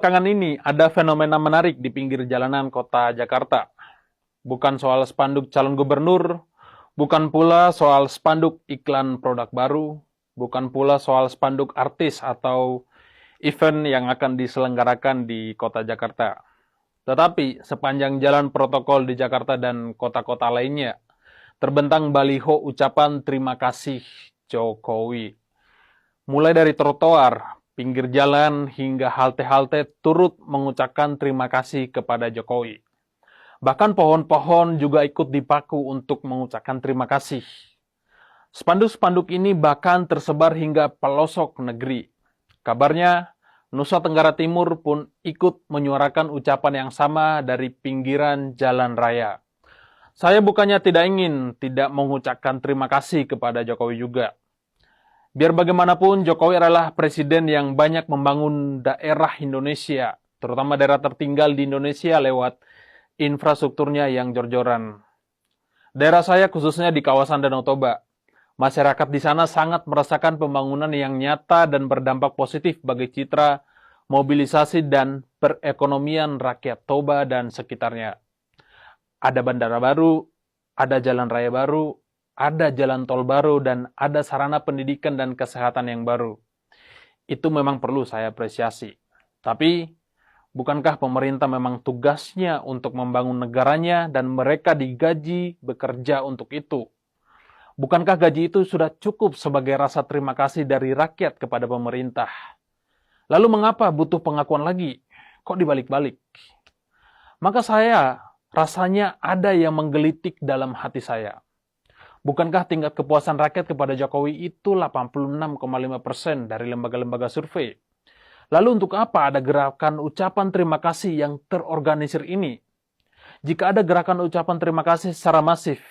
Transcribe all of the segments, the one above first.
Belakangan ini ada fenomena menarik di pinggir jalanan kota Jakarta. Bukan soal spanduk calon gubernur, bukan pula soal spanduk iklan produk baru, bukan pula soal spanduk artis atau event yang akan diselenggarakan di kota Jakarta. Tetapi sepanjang jalan protokol di Jakarta dan kota-kota lainnya, terbentang baliho ucapan terima kasih Jokowi. Mulai dari trotoar, pinggir jalan, hingga halte-halte turut mengucapkan terima kasih kepada Jokowi. Bahkan pohon-pohon juga ikut dipaku untuk mengucapkan terima kasih. Spanduk-spanduk ini bahkan tersebar hingga pelosok negeri. Kabarnya, Nusa Tenggara Timur pun ikut menyuarakan ucapan yang sama dari pinggiran jalan raya. Saya bukannya tidak mengucapkan terima kasih kepada Jokowi juga. Biar bagaimanapun, Jokowi adalah presiden yang banyak membangun daerah Indonesia, terutama daerah tertinggal di Indonesia lewat infrastrukturnya yang jor-joran. Daerah saya khususnya di kawasan Danau Toba. Masyarakat di sana sangat merasakan pembangunan yang nyata dan berdampak positif bagi citra, mobilisasi, dan perekonomian rakyat Toba dan sekitarnya. Ada bandara baru, ada jalan raya baru, ada jalan tol baru, dan ada sarana pendidikan dan kesehatan yang baru. Itu memang perlu saya apresiasi. Tapi, bukankah pemerintah memang tugasnya untuk membangun negaranya dan mereka digaji bekerja untuk itu? Bukankah gaji itu sudah cukup sebagai rasa terima kasih dari rakyat kepada pemerintah? Lalu mengapa butuh pengakuan lagi? Kok dibalik-balik? Maka rasanya ada yang menggelitik dalam hati saya. Bukankah tingkat kepuasan rakyat kepada Jokowi itu 86,5% dari lembaga-lembaga survei? Lalu untuk apa ada gerakan ucapan terima kasih yang terorganisir ini? Jika ada gerakan ucapan terima kasih secara masif,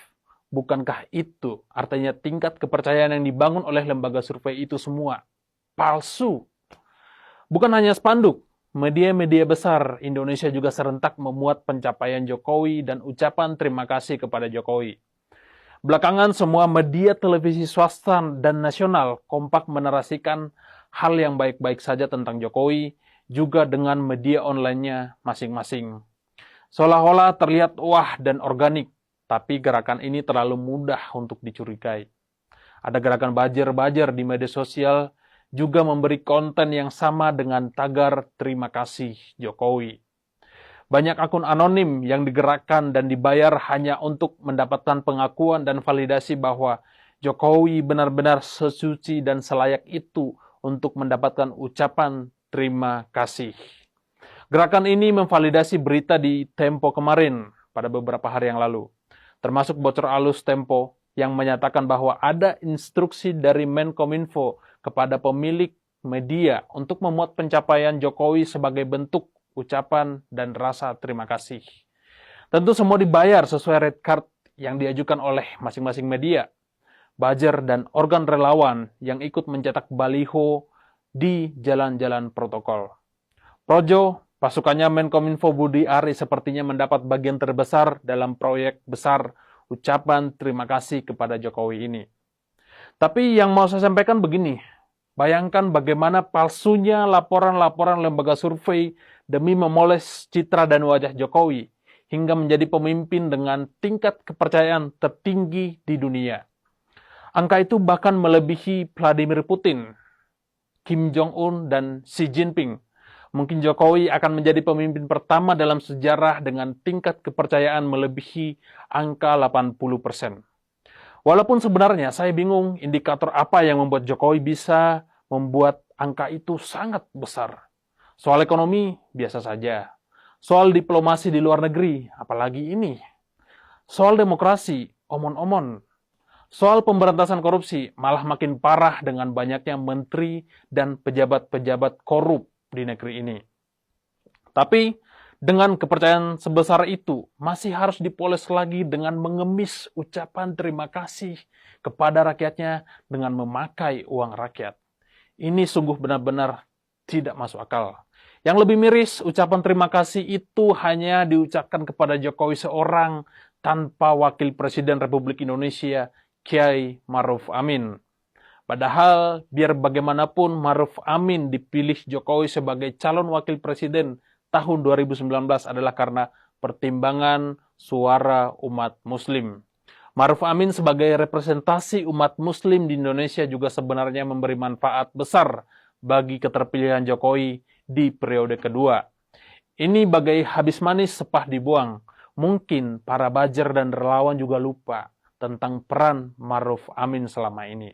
bukankah itu artinya tingkat kepercayaan yang dibangun oleh lembaga survei itu semua palsu? Bukan hanya spanduk, media-media besar Indonesia juga serentak memuat pencapaian Jokowi dan ucapan terima kasih kepada Jokowi. Belakangan semua media televisi swasta dan nasional kompak menarasikan hal yang baik-baik saja tentang Jokowi, juga dengan media online-nya masing-masing. Seolah-olah terlihat wah dan organik, tapi gerakan ini terlalu mudah untuk dicurigai. Ada gerakan bajer-bajer di media sosial juga memberi konten yang sama dengan tagar terima kasih Jokowi. Banyak akun anonim yang digerakkan dan dibayar hanya untuk mendapatkan pengakuan dan validasi bahwa Jokowi benar-benar sesuci dan selayak itu untuk mendapatkan ucapan terima kasih. Gerakan ini memvalidasi berita di Tempo kemarin pada beberapa hari yang lalu, termasuk bocor alus Tempo yang menyatakan bahwa ada instruksi dari Menkominfo kepada pemilik media untuk memuat pencapaian Jokowi sebagai bentuk ucapan dan rasa terima kasih. Tentu semua dibayar sesuai red card yang diajukan oleh masing-masing media, buzzer, dan organ relawan yang ikut mencetak baliho di jalan-jalan protokol. Projo, pasukannya Menkominfo Budi Ari sepertinya mendapat bagian terbesar dalam proyek besar ucapan terima kasih kepada Jokowi ini. Tapi yang mau saya sampaikan begini, bayangkan bagaimana palsunya laporan-laporan lembaga survei demi memoles citra dan wajah Jokowi hingga menjadi pemimpin dengan tingkat kepercayaan tertinggi di dunia. Angka itu bahkan melebihi Vladimir Putin, Kim Jong-un, dan Xi Jinping. Mungkin Jokowi akan menjadi pemimpin pertama dalam sejarah dengan tingkat kepercayaan melebihi angka 80%. Walaupun sebenarnya saya bingung indikator apa yang membuat Jokowi bisa membuat angka itu sangat besar. Soal ekonomi, biasa saja. Soal diplomasi di luar negeri, apalagi ini. Soal demokrasi, omon-omon. Soal pemberantasan korupsi, malah makin parah dengan banyaknya menteri dan pejabat-pejabat korup di negeri ini. Tapi, dengan kepercayaan sebesar itu, masih harus dipoles lagi dengan mengemis ucapan terima kasih kepada rakyatnya dengan memakai uang rakyat. Ini sungguh benar-benar tidak masuk akal. Yang lebih miris, ucapan terima kasih itu hanya diucapkan kepada Jokowi seorang tanpa Wakil Presiden Republik Indonesia, Kiai Ma'ruf Amin. Padahal biar bagaimanapun Ma'ruf Amin dipilih Jokowi sebagai calon wakil presiden tahun 2019 adalah karena pertimbangan suara umat muslim. Ma'ruf Amin sebagai representasi umat muslim di Indonesia juga sebenarnya memberi manfaat besar bagi keterpilihan Jokowi di periode kedua. Ini bagai habis manis sepah dibuang. Mungkin para buzzer dan relawan juga lupa tentang peran Ma'ruf Amin selama ini.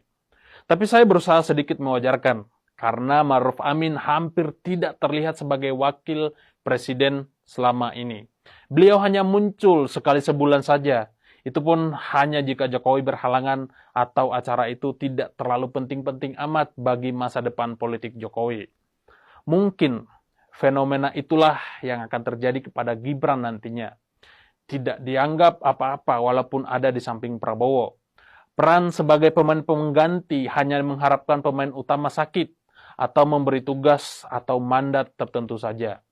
Tapi saya berusaha sedikit mewajarkan, karena Ma'ruf Amin hampir tidak terlihat sebagai wakil presiden selama ini. Beliau hanya muncul sekali sebulan saja, itu pun hanya jika Jokowi berhalangan atau acara itu tidak terlalu penting-penting amat bagi masa depan politik Jokowi. Mungkin fenomena itulah yang akan terjadi kepada Gibran nantinya. Tidak dianggap apa-apa walaupun ada di samping Prabowo. Peran sebagai pemain pengganti hanya mengharapkan pemain utama sakit atau memberi tugas atau mandat tertentu saja.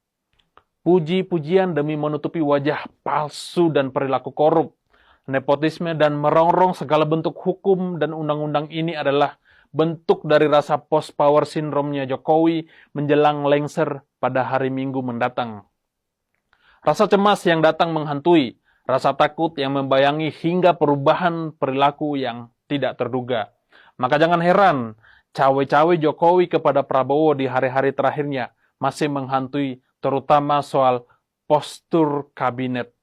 Puji-pujian demi menutupi wajah palsu dan perilaku korup, nepotisme dan merongrong segala bentuk hukum dan undang-undang ini adalah bentuk dari rasa post-power syndrome-nya Jokowi menjelang lengser pada hari Minggu mendatang. Rasa cemas yang datang menghantui, rasa takut yang membayangi hingga perubahan perilaku yang tidak terduga. Maka jangan heran, cawe-cawe Jokowi kepada Prabowo di hari-hari terakhirnya masih menghantui terutama soal postur kabinet.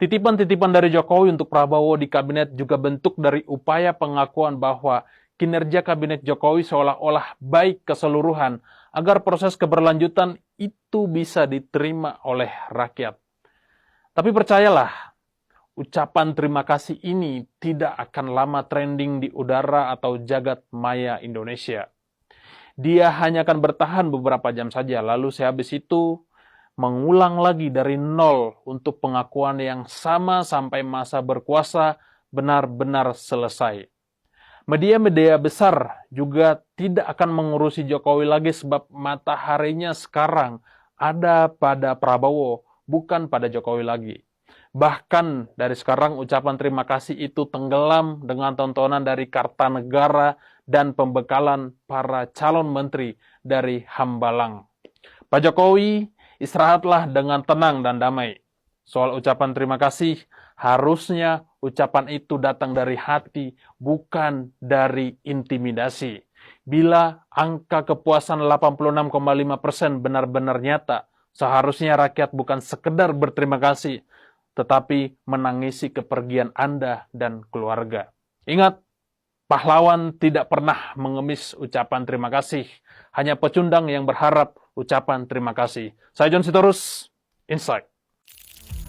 Titipan-titipan dari Jokowi untuk Prabowo di kabinet juga bentuk dari upaya pengakuan bahwa kinerja kabinet Jokowi seolah-olah baik keseluruhan agar proses keberlanjutan itu bisa diterima oleh rakyat. Tapi percayalah, ucapan terima kasih ini tidak akan lama trending di udara atau jagat maya Indonesia. Dia hanya akan bertahan beberapa jam saja, lalu sehabis itu mengulang lagi dari nol untuk pengakuan yang sama sampai masa berkuasa benar-benar selesai. Media-media besar juga tidak akan mengurusi Jokowi lagi sebab mataharinya sekarang ada pada Prabowo, bukan pada Jokowi lagi. Bahkan dari sekarang ucapan terima kasih itu tenggelam dengan tontonan dari Kartanegara dan pembekalan para calon menteri dari Hambalang. Pak Jokowi, istirahatlah dengan tenang dan damai. Soal ucapan terima kasih, harusnya ucapan itu datang dari hati, bukan dari intimidasi. Bila angka kepuasan 86,5% benar-benar nyata, seharusnya rakyat bukan sekedar berterima kasih, tetapi menangisi kepergian Anda dan keluarga. Ingat, pahlawan tidak pernah mengemis ucapan terima kasih. Hanya pecundang yang berharap ucapan terima kasih. Saya John Sitorus, Insight.